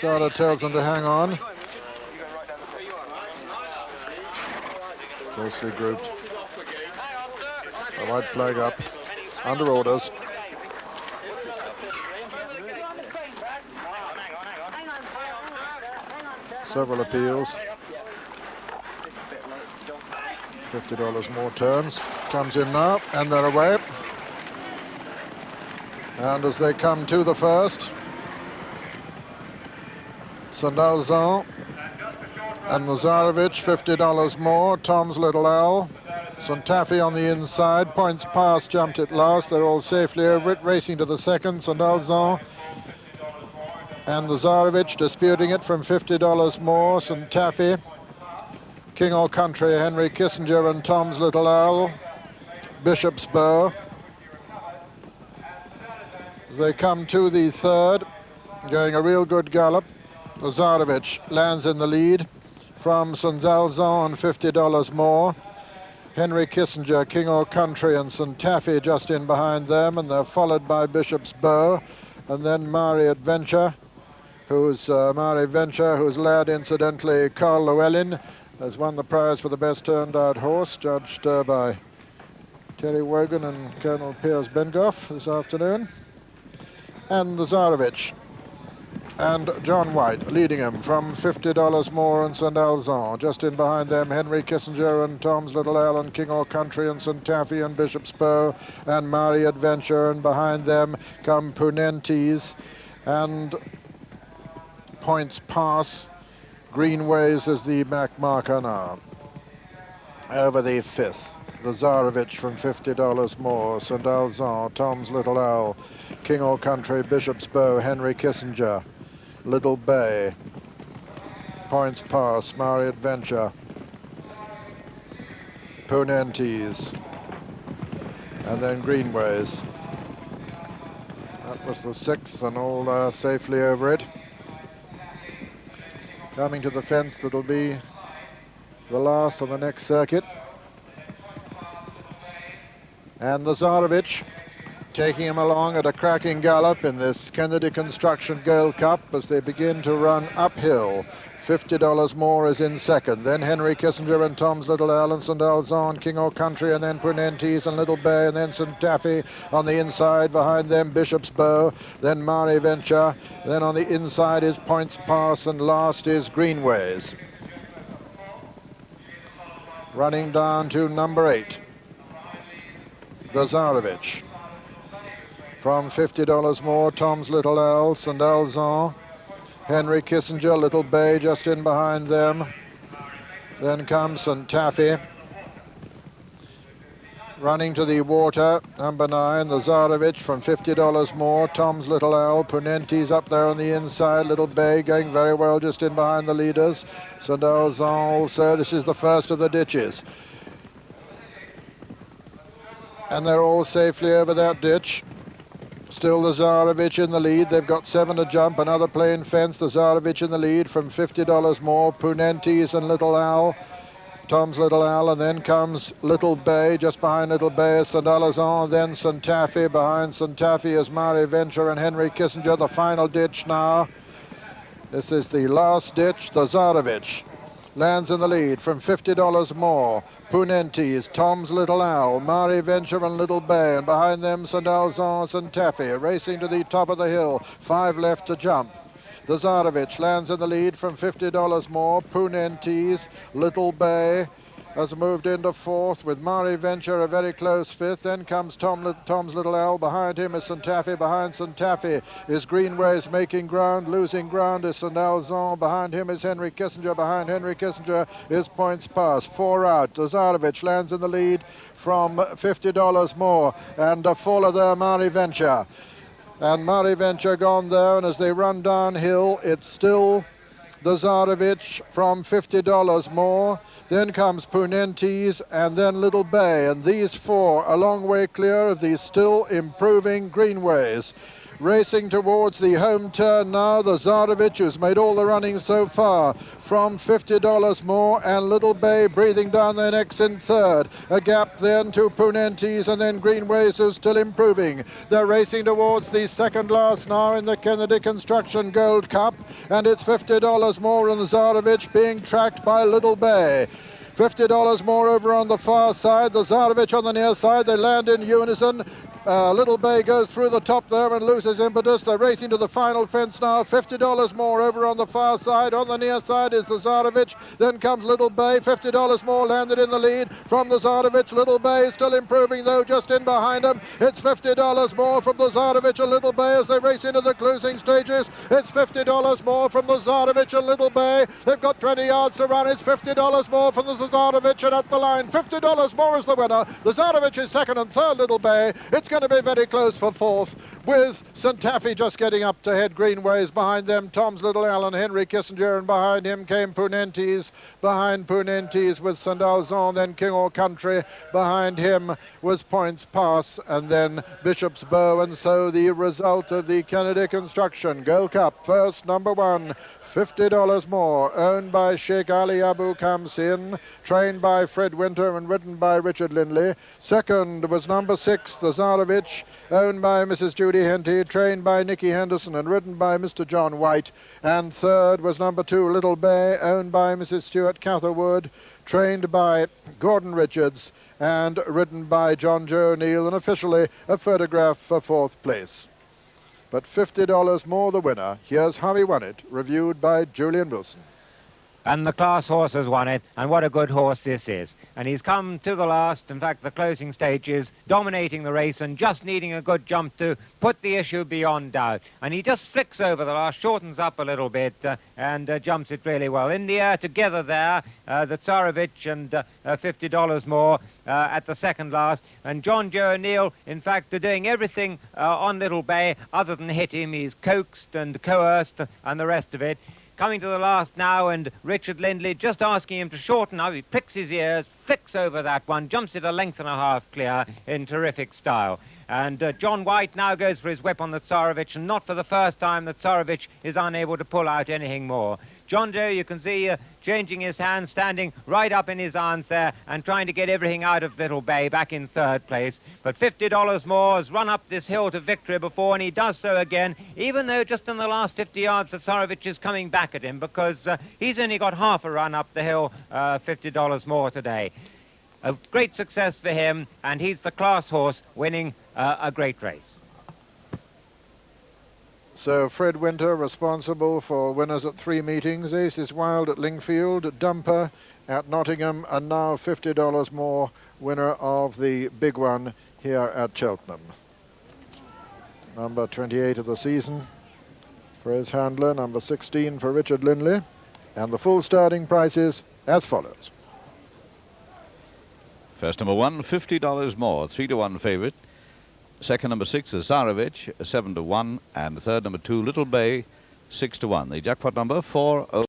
Zara tells them to hang on. Closely grouped. The white flag up. Under orders. Several appeals. $50 more turns. Comes in now, and they're away. And as they come to the first, Sandalzon and Lazarevic, $50 more. Tom's Little Al. Santafi on the inside. Points past, jumped it last. They're all safely over it. Racing to the second, Sandalzon and Lazarevic disputing it from $50 more. Santafi, King or Country, Henry Kissinger and Tom's Little Al. Bishop's Bow. As they come to the third, going a real good gallop, Lazarevic lands in the lead from Sandalzon, $50 more. Henry Kissinger, King or Country and Santafi just in behind them, and they're followed by Bishop's Bow, and then Mari Adventure, whose lad, incidentally, Carl Llewellyn, has won the prize for the best turned out horse, judged by Terry Wogan and Colonel Piers Bengoff this afternoon. And Lazarevic and John White leading him from $50 more and Sandalzon. Just in behind them, Henry Kissinger and Tom's Little Al and King or Country and Santafi and Bishop's Bow and Mari Adventure. And behind them come Punentis and Points Pass. Greenways is the back marker now. Over the fifth, Lazarevic from $50 more, Sandalzon, Tom's Little Al, King or Country, Bishop's Bow, Henry Kissinger, Little Bay, Points Pass, Mari Adventure, Punentis, and then Greenways. That was the sixth, and all safely over it. Coming to the fence, that'll be the last on the next circuit. And Lazarevic taking him along at a cracking gallop in this Kennedy Construction Gold Cup as they begin to run uphill. $50 more is in second. Then Henry Kissinger and Tom's Little Al and Sandalzon, King or Country, and then Punentis and Little Bay, and then Santafi on the inside. Behind them, Bishop's Bow, then Mari Venture. Then on the inside is Points Pass, and last is Greenways. Running down to number 8, Lazarevic. From $50 more, Tom's Little Al, Sandalzon, Henry Kissinger, Little Bay just in behind them. Then comes Santafi. Running to the water, number 9, Lazarevic from $50 more, Tom's Little Al, Punentis up there on the inside, Little Bay going very well just in behind the leaders. Sandalzon also, this is the first of the ditches. And they're all safely over that ditch. Still Lazarevic in the lead. They've got 7 to jump. Another plain fence. Lazarevic in the lead from $50 more. Punentis and Little Al. Tom's Little Al. And then comes Little Bay. Just behind Little Bay is Sandalzon. Then Santafi. Behind Santafi is Mari Venture and Henry Kissinger. The final ditch now. This is the last ditch. Lazarevic lands in the lead from $50 more. Punentis, Tom's Little Al, Mari Venture and Little Bay, and behind them Sandalzon, Santafi, racing to the top of the hill. 5 left to jump. Lazarevic lands in the lead from $50 more. Punentis, Little Bay has moved into 4th with Mari Venture a very close 5th. Then comes Tom's Little Al. Behind him is Santafi. Behind Santafi is Greenways making ground. Losing ground is Sandalzon. Behind him is Henry Kissinger. Behind Henry Kissinger is Points Pass. 4 out. Lazarevic lands in the lead from $50 more. And a faller there, Mari Venture. And Mari Venture gone there. And as they run downhill, it's still Lazarevic from $50 more. Then comes Punentis and then Little Bay, and these 4 a long way clear of these still improving Greenways. Racing towards the home turn now, Lazarevic, who's made all the running so far, from $50 more, and Little Bay breathing down their necks in third. A gap then to Punentis, and then Greenways, who's still improving. They're racing towards the second last now in the Kennedy Construction Gold Cup, and it's $50 more, and Zarovich being tracked by Little Bay. $50 more over on the far side, the Zarovich on the near side. They land in unison. Little Bay goes through the top there and loses impetus. They're racing to the final fence now. $50 more over on the far side. On the near side is the Zarovich. Then comes Little Bay. $50 more landed in the lead from the Zarovich. Little Bay still improving though, just in behind them. It's $50 more from the Zarovich and Little Bay as they race into the closing stages. It's $50 more from the Zarovich and Little Bay. They've got 20 yards to run. It's $50 more from the Zarovich, and at the line, $50 more is the winner. The Zarovich is second and third, Little Bay. It's going to be very close for fourth, with St. Taffy just getting up to head. Greenways behind them, Tom's Little Alan, Henry Kissinger, and behind him came Punentis. Behind Punentis with St. Alzon, then King or Country. Behind him was Points Pass, and then Bishop's Bow. And so the result of the Kennedy Construction Gold Cup, first number one, $50 more, owned by Sheikh Ali Abu Kamsin, trained by Fred Winter and ridden by Richard Lindley. Second was number 6, the Zarovich, owned by Mrs. Judy Henty, trained by Nicky Henderson and ridden by Mr. John White. And third was number 2, Little Bay, owned by Mrs. Stuart Catherwood, trained by Gordon Richards and ridden by John Joe O'Neill, and officially a photograph for fourth place. But $50 more the winner. Here's how he won it, reviewed by Julian Wilson. And the class horse has won it, and what a good horse this is. And he's come to the last, in fact the closing stages, dominating the race and just needing a good jump to put the issue beyond doubt. And he just flicks over the last, shortens up a little bit and jumps it really well. In the air together there, the Zarovich and $50 more at the second last. And John Joe O'Neill, in fact, are doing everything on Little Bay other than hit him. He's coaxed and coerced and the rest of it. Coming to the last now, and Richard Lindley just asking him to shorten up. He pricks his ears, flicks over that one, jumps it a length and a half clear in terrific style. And John White now goes for his whip on the Zarovich, and not for the first time the Zarovich is unable to pull out anything more. John Joe, you can see changing his hand, standing right up in his arms there and trying to get everything out of Little Bay, back in third place. But $50 more has run up this hill to victory before, and he does so again, even though just in the last 50 yards the Zarovich is coming back at him, because he's only got half a run up the hill, $50 more today. A great success for him, and he's the class horse winning a great race. So Fred Winter responsible for winners at 3 meetings. Ace is Wild at Lingfield, Dumper at Nottingham, and now $50 more, winner of the big one here at Cheltenham. Number 28 of the season for his handler, number 16 for Richard Lindley, and the full starting prices as follows. First number 1, $50 more, 3-1 favourite. Second number 6 is Zarovich, 7-1, and third number 2, Little Bay, 6-1. The jackpot number 4.